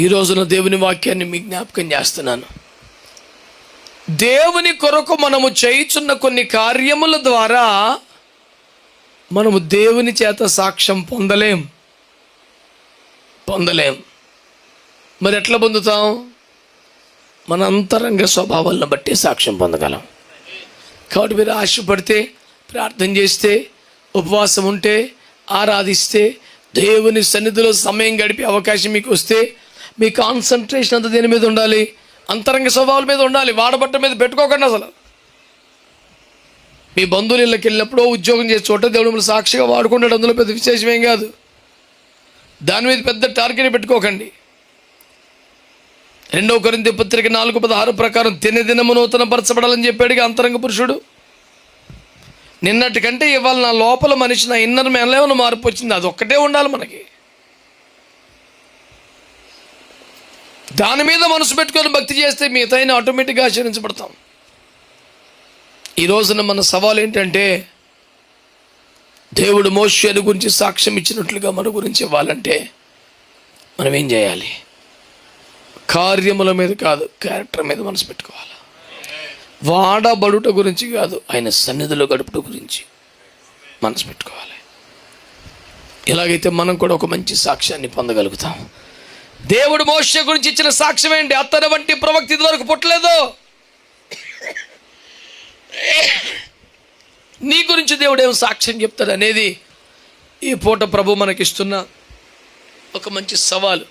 ఈ రోజున దేవుని వాక్యాన్ని మీ జ్ఞాపకం చేస్తున్నాను. దేవుని కొరకు మనము చేయుచున్న కొన్ని కార్యముల ద్వారా మనము దేవుని చేత సాక్ష్యం పొందలేం. మరి ఎట్లా పొందుతాం? మన అంతరంగ స్వభావాలను బట్టి సాక్ష్యం పొందగలం. కాబట్టి మీరు ఆశపడితే, ప్రార్థన చేస్తే, ఉపవాసం ఉంటే, ఆరాధిస్తే, దేవుని సన్నిధిలో సమయం గడిపే అవకాశం మీకు వస్తే, మీ కాన్సన్ట్రేషన్ అంతా దేని మీద ఉండాలి? అంతరంగ స్వభావాల మీద ఉండాలి. వాడబట్ట మీద పెట్టుకోకండి. అసలు మీ బంధువుల ఇళ్ళకి వెళ్ళినప్పుడు ఉద్యోగం చేసే చోట దేవుడు మిమ్మల్ని సాక్షిగా వాడుకుంటాడు. అందులో పెద్ద విశేషమేం కాదు. దాని మీద పెద్ద టార్గెట్ పెట్టుకోకండి. 2 కొరింథీ పత్రిక 4:16 ప్రకారం దినదినము నూతన పరచబడాలని చెప్పాడుగా అంతరంగ పురుషుడు. నిన్నటి కంటే ఇవాళ నా లోపల మనిషి, నా ఇన్నర్ మ్యాన్లో ఏమైనా మార్పు వచ్చింది, అది ఒక్కటే ఉండాలి మనకి. దాని మీద మనసు పెట్టుకొని భక్తి చేస్తే మిగతా ఆటోమేటిక్గా ఆచరించబడతాం. ఈ రోజున మన సవాల్ ఏంటంటే, దేవుడు మోషేను గురించి సాక్ష్యం ఇచ్చినట్లుగా మన గురించి ఇవ్వాలంటే మనం ఏం చేయాలి? కార్యముల మీద కాదు, క్యారెక్టర్ మీద మనసు పెట్టుకోవాలి. వాడబడుట గురించి కాదు, ఆయన సన్నిధిలో గడుపుట గురించి మనసు పెట్టుకోవాలి. ఇలాగైతే మనం కూడా ఒక మంచి సాక్ష్యాన్ని పొందగలుగుతాం. దేవుడు మోషే గురించి ఇచ్చిన సాక్ష్యం ఏంటి? అతని వంటి ప్రవక్త ఇదివరకు పుట్టలేదు. నీ గురించి దేవుడు ఏం సాక్ష్యం చెప్తాడు అనేది ఈ పూట ప్రభు మనకిస్తున్న ఒక మంచి సవాలు.